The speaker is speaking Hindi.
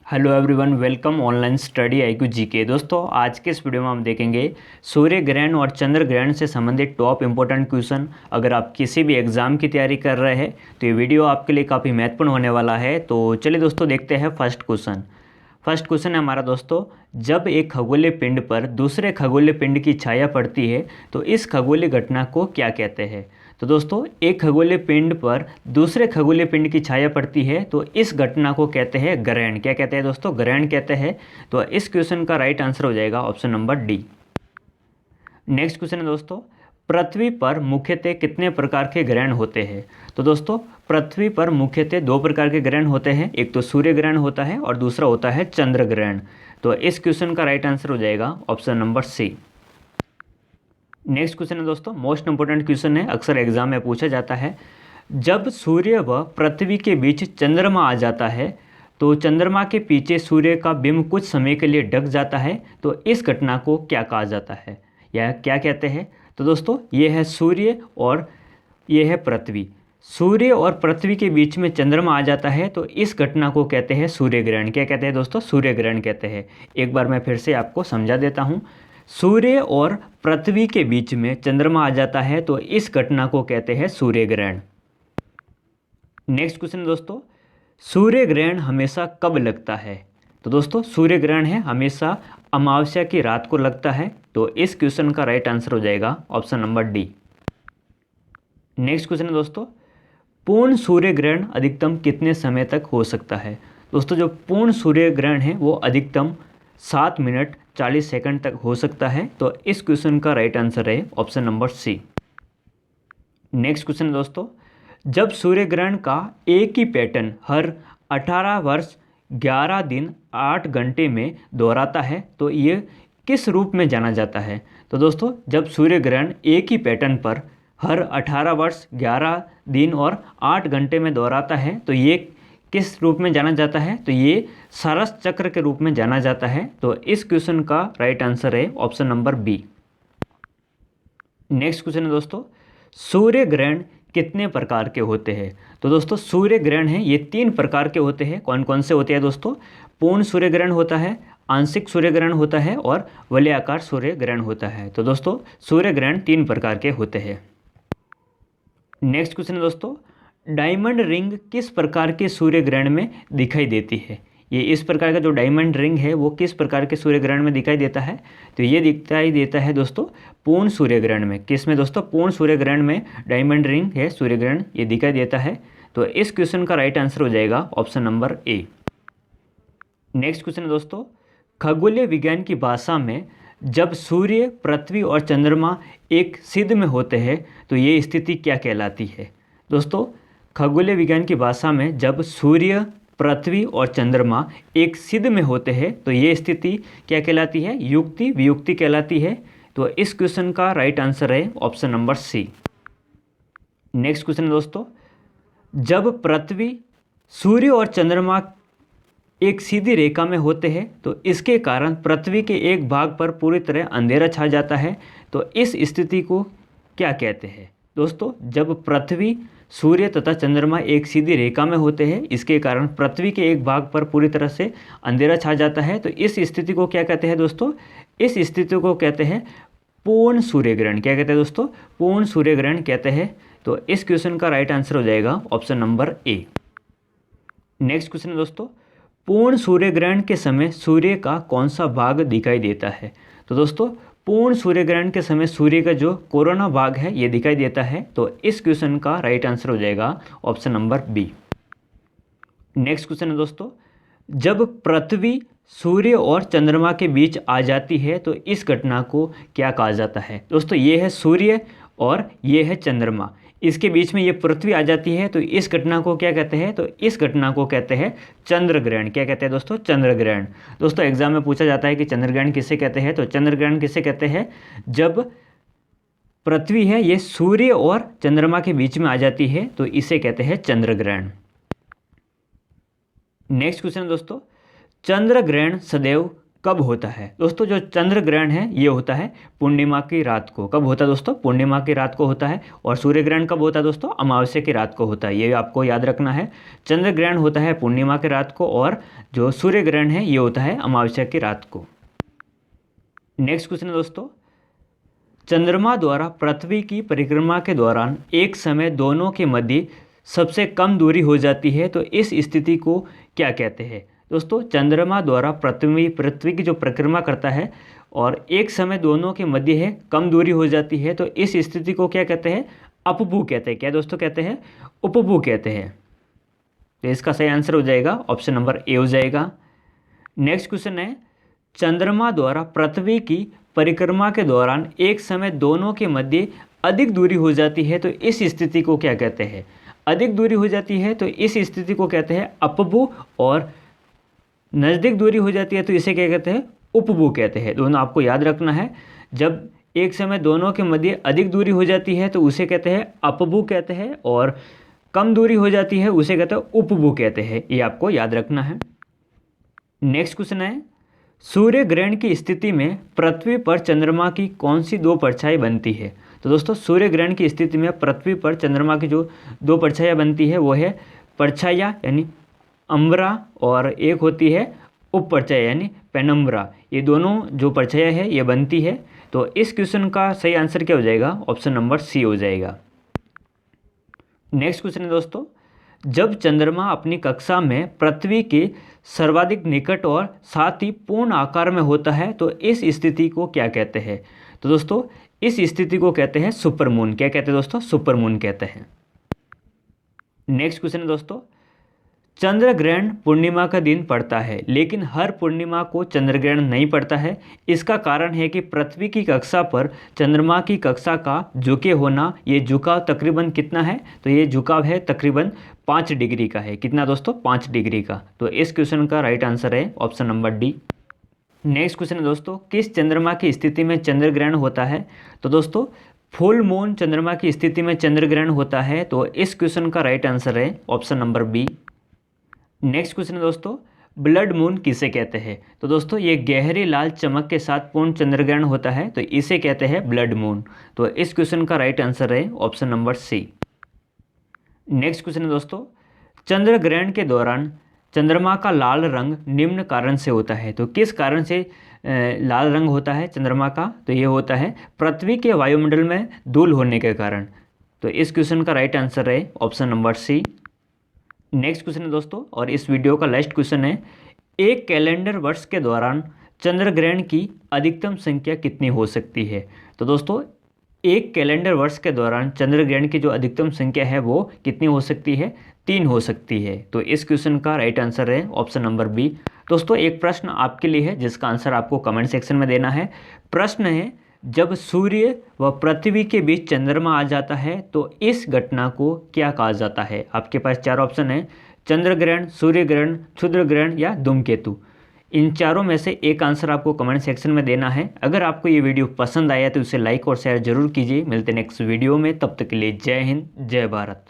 Hello everyone, welcome online study IQ GK. दोस्तों, आज के इस वीडियो में हम देखेंगे सूर्य ग्रहण और चंद्र ग्रहण से संबंधित टॉप इंपॉर्टेंट क्वेश्चन। अगर आप किसी भी एग्ज़ाम की तैयारी कर रहे हैं तो ये वीडियो आपके लिए काफ़ी महत्वपूर्ण होने वाला है। तो चलिए दोस्तों, देखते हैं फर्स्ट क्वेश्चन। फर्स्ट क्वेश्चन है हमारा दोस्तों, जब एक खगोलीय पिंड पर दूसरे खगोलीय पिंड की छाया पड़ती है तो इस खगोलीय घटना को क्या कहते हैं। तो दोस्तों, एक खगोलीय पिंड पर दूसरे खगोलीय पिंड की छाया पड़ती है तो इस घटना को कहते हैं ग्रहण। क्या कहते हैं दोस्तों? ग्रहण कहते हैं। तो इस क्वेश्चन का राइट आंसर हो जाएगा option number D. Next question है दोस्तों, पृथ्वी पर मुख्यतः कितने प्रकार के ग्रहण होते हैं। तो दोस्तों, पृथ्वी पर मुख्यतः दो प्रकार के ग्रहण होते हैं, एक तो सूर्य ग्रहण होता है और दूसरा होता है चंद्र ग्रहण। तो इस क्वेश्चन का राइट आंसर हो जाएगा option number C. Next question है दोस्तों, मोस्ट इंपोर्टेंट क्वेश्चन है, अक्सर एग्जाम में पूछा जाता है। जब सूर्य व पृथ्वी के बीच चंद्रमा आ जाता है तो चंद्रमा के पीछे सूर्य का बिंब कुछ समय के लिए ढक जाता है, तो इस घटना को क्या कहा जाता है या क्या कहते हैं। तो दोस्तों, ये है सूर्य और ये है पृथ्वी। सूर्य और पृथ्वी के बीच में चंद्रमा आ जाता है तो इस घटना को कहते हैं सूर्य ग्रहण। क्या कहते हैं दोस्तों? सूर्य ग्रहण कहते हैं। एक बार मैं फिर से आपको समझा देता हूँ। सूर्य और पृथ्वी के बीच में चंद्रमा आ जाता है तो इस घटना को कहते हैं सूर्य ग्रहण। नेक्स्ट क्वेश्चन दोस्तों, सूर्य ग्रहण हमेशा कब लगता है। तो दोस्तों, सूर्य ग्रहण है हमेशा अमावस्या की रात को लगता है। तो इस क्वेश्चन का राइट आंसर हो जाएगा option number D. Next question है दोस्तों, पूर्ण सूर्य ग्रहण अधिकतम कितने समय तक हो सकता है। दोस्तों, जो पूर्ण सूर्य ग्रहण है वो अधिकतम 7 मिनट 40 सेकंड तक हो सकता है। तो इस क्वेश्चन का राइट आंसर है option number C. Next question है दोस्तों, जब सूर्य ग्रहण का एक ही पैटर्न हर 18 वर्ष 11 दिन 8 घंटे में दोहराता है तो ये किस रूप में जाना जाता है। तो दोस्तों, जब सूर्य ग्रहण एक ही पैटर्न पर हर 18 वर्ष 11 दिन और 8 घंटे में दोहराता है तो ये किस रूप में जाना जाता है। तो ये सरस चक्र के रूप में जाना जाता है। तो इस क्वेश्चन का राइट आंसर है option number B. Next question है दोस्तों, सूर्य ग्रहण कितने प्रकार के होते हैं। तो दोस्तों, सूर्य ग्रहण है ये 3 प्रकार के होते हैं। कौन कौन से होते हैं दोस्तों? पूर्ण सूर्य ग्रहण होता है, आंशिक सूर्य ग्रहण होता है और वलयाकार सूर्य ग्रहण होता है। तो दोस्तों, सूर्य ग्रहण 3 प्रकार के होते हैं। नेक्स्ट क्वेश्चन है दोस्तों, डायमंड रिंग किस प्रकार के सूर्य ग्रहण में दिखाई देती है। ये इस प्रकार का जो डायमंड रिंग है वो किस प्रकार के सूर्य ग्रहण में दिखाई देता है। तो ये दिखाई देता है दोस्तों पूर्ण सूर्य ग्रहण में। किस में दोस्तों? पूर्ण सूर्य ग्रहण में डायमंड रिंग है सूर्य ग्रहण ये दिखाई देता है। तो इस क्वेश्चन का राइट आंसर हो जाएगा option number A. Next question है दोस्तों, खगोलीय विज्ञान की भाषा में जब सूर्य पृथ्वी और चंद्रमा एक सिद्ध में होते हैं तो ये स्थिति क्या कहलाती है। दोस्तों, खगोलीय विज्ञान की भाषा में जब सूर्य पृथ्वी और चंद्रमा एक सिद्ध में होते हैं तो ये स्थिति क्या कहलाती है? युक्ति वियुक्ति कहलाती है। तो इस क्वेश्चन का राइट आंसर है option number C. Next question है दोस्तों, जब पृथ्वी सूर्य और चंद्रमा एक सीधी रेखा में होते हैं तो इसके कारण पृथ्वी के एक भाग पर पूरी तरह अंधेरा छा जाता है। तो इस स्थिति को क्या कहते हैं। दोस्तों, जब पृथ्वी सूर्य तथा चंद्रमा एक सीधी रेखा में होते हैं इसके कारण पृथ्वी के एक भाग पर पूरी तरह से अंधेरा छा जाता है तो इस स्थिति को क्या कहते हैं दोस्तों? इस स्थिति को कहते हैं पूर्ण सूर्य ग्रहण। क्या कहते हैं दोस्तों? पूर्ण सूर्य ग्रहण कहते हैं। तो इस क्वेश्चन का राइट आंसर हो जाएगा option number A. Next question है दोस्तों, पूर्ण सूर्य ग्रहण के समय सूर्य का कौन सा भाग दिखाई देता है। तो दोस्तों, पूर्ण सूर्य ग्रहण के समय सूर्य का जो कोरोना भाग है ये दिखाई देता है। तो इस क्वेश्चन का राइट आंसर हो जाएगा option number B. Next question है दोस्तों, जब पृथ्वी सूर्य और चंद्रमा के बीच आ जाती है तो इस घटना को क्या कहा जाता है। दोस्तों, ये है सूर्य और ये है चंद्रमा, इसके बीच में ये पृथ्वी आ जाती है तो इस घटना को क्या कहते हैं। तो इस घटना को कहते हैं चंद्र ग्रहण। क्या कहते हैं दोस्तों? चंद्र ग्रहण। दोस्तों, एग्जाम में पूछा जाता है कि चंद्र ग्रहण किसे कहते हैं। तो चंद्र ग्रहण किसे कहते हैं? जब पृथ्वी है ये सूर्य और चंद्रमा के बीच में आ जाती है तो इसे कहते हैं चंद्र ग्रहण। नेक्स्ट क्वेश्चन है दोस्तों, चंद्र ग्रहण सदैव कब होता है? दोस्तों जो चंद्र ग्रहण है ये होता है पूर्णिमा की रात को। कब होता है दोस्तों? पूर्णिमा की रात को होता है। और सूर्य ग्रहण कब होता है दोस्तों? अमावस्या की रात को होता है। ये आपको याद रखना है। चंद्र ग्रहण होता है पूर्णिमा की रात को और जो सूर्य ग्रहण है ये होता है अमावस्या की रात को। नेक्स्ट क्वेश्चन है दोस्तों, चंद्रमा द्वारा पृथ्वी की परिक्रमा के दौरान एक समय दोनों के मध्य सबसे कम दूरी हो जाती है, तो इस स्थिति को क्या कहते हैं? दोस्तों चंद्रमा द्वारा पृथ्वी की जो परिक्रमा करता है और एक समय दोनों के मध्य है कम दूरी हो जाती है, तो इस स्थिति को क्या कहते हैं? अपभू कहते हैं। क्या दोस्तों कहते हैं? उपभू कहते हैं। तो इसका सही आंसर हो जाएगा ऑप्शन नंबर ए हो जाएगा। नेक्स्ट क्वेश्चन है, चंद्रमा द्वारा पृथ्वी की परिक्रमा के दौरान एक समय दोनों के मध्य अधिक दूरी हो जाती है, तो इस स्थिति को क्या कहते हैं? अधिक दूरी हो जाती है तो इस स्थिति को कहते हैं अपभू, और नज़दीक दूरी हो जाती है तो इसे क्या कहते हैं? उपभू कहते हैं। दोनों आपको याद रखना है। जब एक समय दोनों के मध्य अधिक दूरी हो जाती है तो उसे कहते हैं अपभू कहते हैं, और कम दूरी हो जाती है उसे कहते हैं उपभू कहते हैं। ये आपको याद रखना है। नेक्स्ट क्वेश्चन है, सूर्य ग्रहण की स्थिति में पृथ्वी पर चंद्रमा की कौन सी दो परछाई बनती है? तो दोस्तों सूर्य ग्रहण की स्थिति में पृथ्वी पर चंद्रमा की जो दो परछाइयाँ बनती है वो है परछाइयाँ यानी अम्बरा, और एक होती है उप परछाई यानी पेनम्बरा। ये दोनों जो परछाइयाँ है ये बनती है। तो इस क्वेश्चन का सही आंसर क्या हो जाएगा? ऑप्शन नंबर सी हो जाएगा। नेक्स्ट क्वेश्चन है दोस्तों, जब चंद्रमा अपनी कक्षा में पृथ्वी के सर्वाधिक निकट और साथ ही पूर्ण आकार में होता है, तो इस स्थिति को क्या कहते हैं? तो दोस्तों इस स्थिति को कहते हैं सुपरमून। क्या कहते हैं दोस्तों? सुपरमून कहते हैं। नेक्स्ट क्वेश्चन है दोस्तों, चंद्र ग्रहण पूर्णिमा का दिन पड़ता है लेकिन हर पूर्णिमा को चंद्र ग्रहण नहीं पड़ता है। इसका कारण है कि पृथ्वी की कक्षा पर चंद्रमा की कक्षा का झुके होना। ये झुकाव तकरीबन कितना है? तो ये झुकाव है तकरीबन 5 डिग्री का है। कितना दोस्तों? 5 डिग्री का। तो इस क्वेश्चन का राइट आंसर है option number D. Next question है दोस्तों, किस चंद्रमा की स्थिति में चंद्र ग्रहण होता है? तो दोस्तों फुल मून चंद्रमा की स्थिति में चंद्र ग्रहण होता है। तो इस क्वेश्चन का राइट आंसर है option number B. Next question है दोस्तों, ब्लड मून किसे कहते हैं? तो दोस्तों ये गहरी लाल चमक के साथ पूर्ण चंद्र ग्रहण होता है, तो इसे कहते हैं ब्लड मून। तो इस क्वेश्चन का राइट आंसर है option number C. Next question है दोस्तों, चंद्र ग्रहण के दौरान चंद्रमा का लाल रंग निम्न कारण से होता है। तो किस कारण से लाल रंग होता है चंद्रमा का? तो ये होता है पृथ्वी के वायुमंडल में धूल होने के कारण। तो इस क्वेश्चन का राइट आंसर है option number C. Next question है दोस्तों, और इस वीडियो का लास्ट क्वेश्चन है, एक कैलेंडर वर्ष के दौरान चंद्र ग्रहण की अधिकतम संख्या कितनी हो सकती है? तो दोस्तों एक कैलेंडर वर्ष के दौरान चंद्र ग्रहण की जो अधिकतम संख्या है वो कितनी हो सकती है? 3 हो सकती है। तो इस क्वेश्चन का राइट आंसर है ऑप्शन नंबर बी। दोस्तों एक प्रश्न आपके लिए है जिसका आंसर आपको कमेंट सेक्शन में देना है। प्रश्न है, जब सूर्य व पृथ्वी के बीच चंद्रमा आ जाता है तो इस घटना को क्या कहा जाता है? आपके पास 4 ऑप्शन है, चंद्र ग्रहण, सूर्य ग्रहण, क्षुद्र ग्रहण या धूमकेतु। इन चारों में से एक आंसर आपको कमेंट सेक्शन में देना है। अगर आपको ये वीडियो पसंद आया तो उसे लाइक और शेयर जरूर कीजिए। मिलते नेक्स्ट वीडियो में, तब तक के लिए जय हिंद, जय भारत।